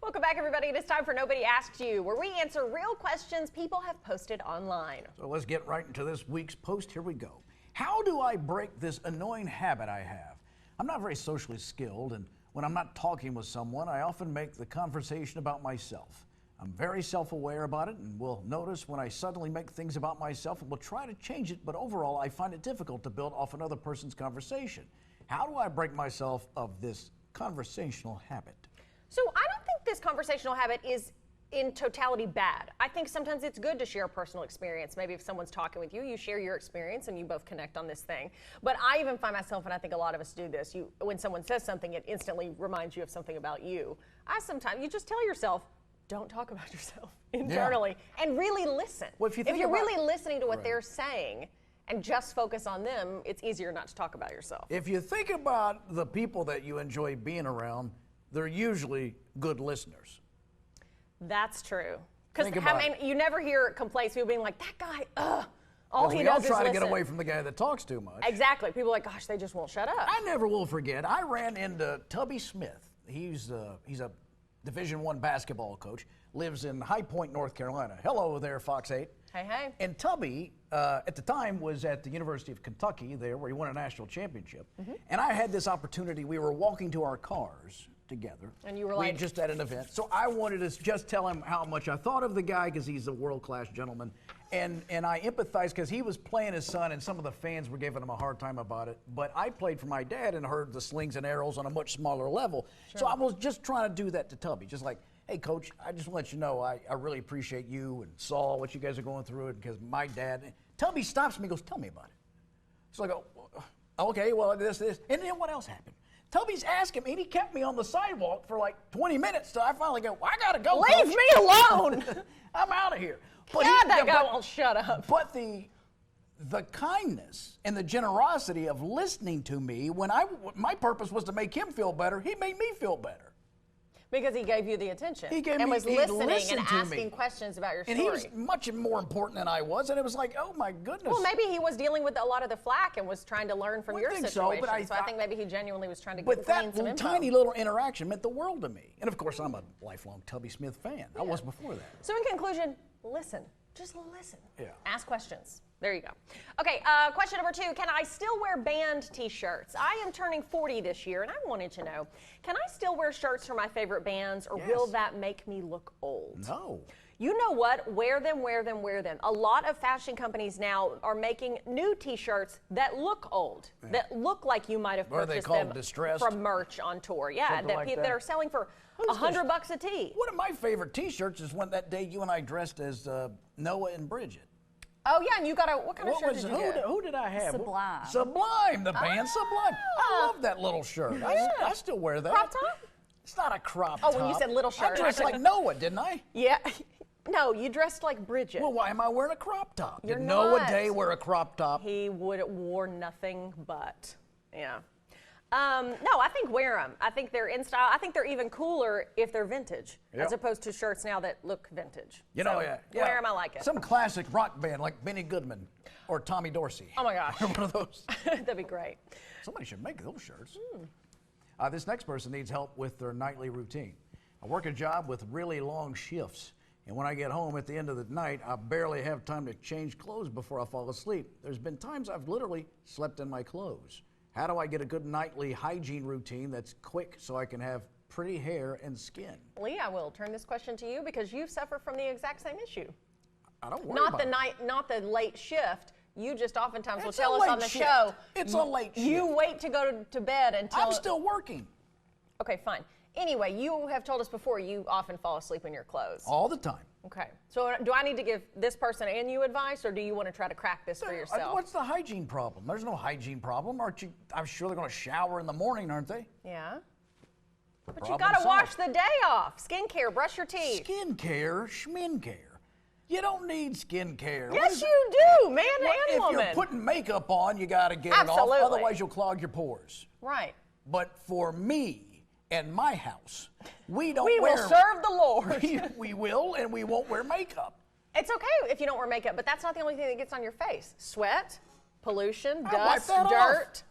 Welcome back, everybody. It is time for Nobody Asked You, where we answer real questions people have posted online. So let's get right into this week's post. Here we go. How do I break this annoying habit I have? I'm not very socially skilled, and when I'm not talking with someone, I often make the conversation about myself. I'm very self-aware about it and will notice when I suddenly make things about myself and will try to change it, but overall I find it difficult to build off another person's conversation. How do I break myself of this conversational habit? So I don't think this conversational habit is in totality bad. I think sometimes it's good to share a personal experience. Maybe if someone's talking with you, you share your experience and you both connect on this thing. But I even find myself, and I think a lot of us do this, when someone says something, it instantly reminds you of something about you. You just tell yourself, don't talk about yourself internally and really listen. Well, if you're really listening to what they're saying and just focus on them, it's easier not to talk about yourself. If you think about the people that you enjoy being around, they're usually good listeners. That's true. Because you never hear complaints, people being like, that guy, all he does is try listen. to get away from the guy that talks too much. Exactly. People are like, gosh, they just won't shut up. I never will forget. I ran into Tubby Smith. He's a Division I basketball coach, lives in High Point, North Carolina. Hello there, Fox 8. Hey, hey. And Tubby, at the time, was at the University of Kentucky there, where he won a national championship. Mm-hmm. And I had this opportunity. We were walking to our cars together. And you were like... We just at an event. So I wanted to just tell him how much I thought of the guy, because he's a world-class gentleman. And I empathized because he was playing his son, and some of the fans were giving him a hard time about it. But I played for my dad and heard the slings and arrows on a much smaller level. Sure. So I was just trying to do that to Tubby. Just like, hey, Coach, I just want to let you know I really appreciate you and saw what you guys are going through, because my dad... Tubby stops me and goes, tell me about it. So I go, okay, well, this. And then what else happened? Tubby's asking me, and he kept me on the sidewalk for like 20 minutes, so I finally go, I gotta go, Leave Coach. me alone! I'm out of here. But that guy won't shut up. But the kindness and the generosity of listening to me, when my purpose was to make him feel better, he made me feel better. Because he gave you the attention. He was listening and asking questions about your story. And he was much more important than I was, and it was like, oh my goodness. Well, maybe he was dealing with a lot of the flack and was trying to learn from your situation. So I think maybe he genuinely was trying to glean some info. But that tiny little interaction meant the world to me. And of course, I'm a lifelong Tubby Smith fan. Yeah. I was before that. So in conclusion, listen. Just listen. Yeah. Ask questions. There you go. Okay, question number 2. Can I still wear band t-shirts? I am turning 40 this year, and I wanted to know, can I still wear shirts from my favorite bands, or will that make me look old? No. You know what? Wear them, wear them, wear them. A lot of fashion companies now are making new t-shirts that look old, that look like you might have purchased them from merch on tour. Yeah, that are selling for $100 a tee. One of my favorite t-shirts is that day you and I dressed as Noah and Bridget. Oh, yeah, and you got what kind of shirt did you get? Who did I have? Sublime. Sublime, the band Sublime. I love that little shirt. Yeah. I still wear that. Crop top? It's not a crop top. Oh, when you said little shirt. I dressed like Noah, didn't I? Yeah. No, you dressed like Bridget. Well, why am I wearing a crop top? Did Noah Day wear a crop top? He wore nothing but, yeah. No, I think wear them. I think they're in style. I think they're even cooler if they're vintage, as opposed to shirts now that look vintage. Wear them, I like it. Some classic rock band like Benny Goodman or Tommy Dorsey. Oh my gosh. One of those. That'd be great. Somebody should make those shirts. This next person needs help with their nightly routine. I work a job with really long shifts, and when I get home at the end of the night, I barely have time to change clothes before I fall asleep. There's been times I've literally slept in my clothes. How do I get a good nightly hygiene routine that's quick so I can have pretty hair and skin? Lee, I will turn this question to you because you suffer from the exact same issue. I don't worry about it. Not the late shift. You just oftentimes will tell us on the show. It's a late shift. You wait to go to bed until... I'm still working. Okay, fine. Anyway, you have told us before you often fall asleep in your clothes. All the time. Okay. So do I need to give this person and you advice, or do you want to try to crack this for yourself? What's the hygiene problem? There's no hygiene problem. I'm sure they're going to shower in the morning, aren't they? Yeah. But you got to wash the day off. Skincare, brush your teeth. Skincare, schmincare. You don't need skincare. Yes, you do, man and woman. If you're putting makeup on, you got to get it off. Otherwise, you'll clog your pores. Right. But for me and my house, we don't We will serve the Lord. We will, and we won't wear makeup. It's okay if you don't wear makeup, but that's not the only thing that gets on your face. Sweat, pollution, dust, dirt.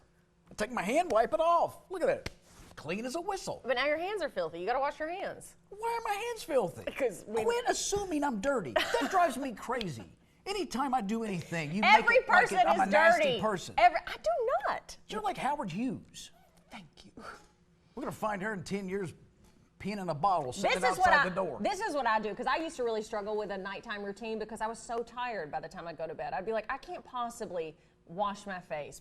I take my hand, wipe it off. Look at that. clean as a whistle. But now your hands are filthy. You got to wash your hands. Why are my hands filthy? Because quit assuming I'm dirty. That drives me crazy. Anytime I do anything, you every make it person like I'm is a nasty dirty. person. I do not. You're like Howard Hughes. Thank you. We're gonna find her in 10 years peeing in a bottle sitting This is outside the door. This is what I do, because I used to really struggle with a nighttime routine because I was so tired by the time I'd go to bed. I'd be like, I can't possibly wash my face,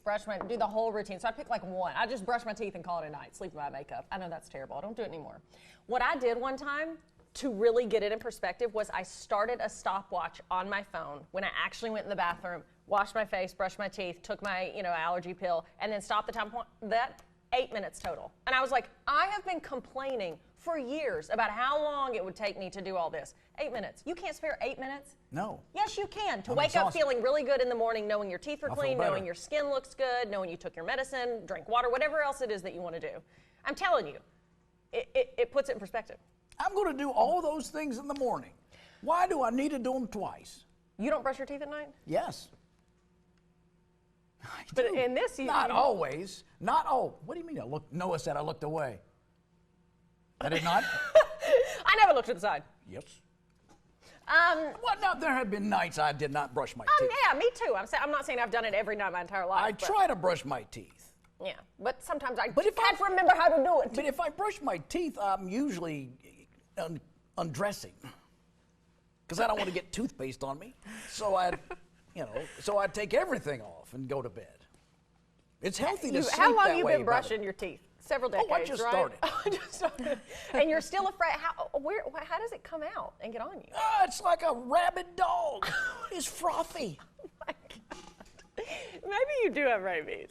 do the whole routine. So I'd pick like one. I'd just brush my teeth and call it a night, sleep in my makeup. I know that's terrible. I don't do it anymore. What I did one time to really get it in perspective was I started a stopwatch on my phone when I actually went in the bathroom, washed my face, brushed my teeth, took my allergy pill, and then stopped the time. That 8 minutes total. And I was like, I have been complaining for years about how long it would take me to do all this. 8 minutes. You can't spare 8 minutes? No. Yes, you can. To I'm wake up exhausted. feeling really good in the morning, knowing your teeth are I'll feel clean, better. knowing your skin looks good, knowing you took your medicine, drink water, whatever else it is that you want to do. I'm telling you, it puts it in perspective. I'm going to do all those things in the morning. Why do I need to do them twice? You don't brush your teeth at night? Yes. I But do. in this, not always. Not all. What do you mean? Noah said I looked away. I did not. I never looked to the side. Yes. Well, no, there have been nights I did not brush my teeth. Yeah, me too. I'm not saying I've done it every night my entire life. I but- try to brush my teeth. Yeah, but sometimes I But if can't remember how to do it. But if I brush my teeth, I'm usually undressing because I don't want to get toothpaste on me. So I take everything off and go to bed. It's healthy to sleep How long that you way been about brushing it. your teeth? Several decades, I just right? started. I just started. And you're still afraid. How does it come out and get on you? It's like a rabid dog. It's frothy. Oh my God. Maybe you do have rabies.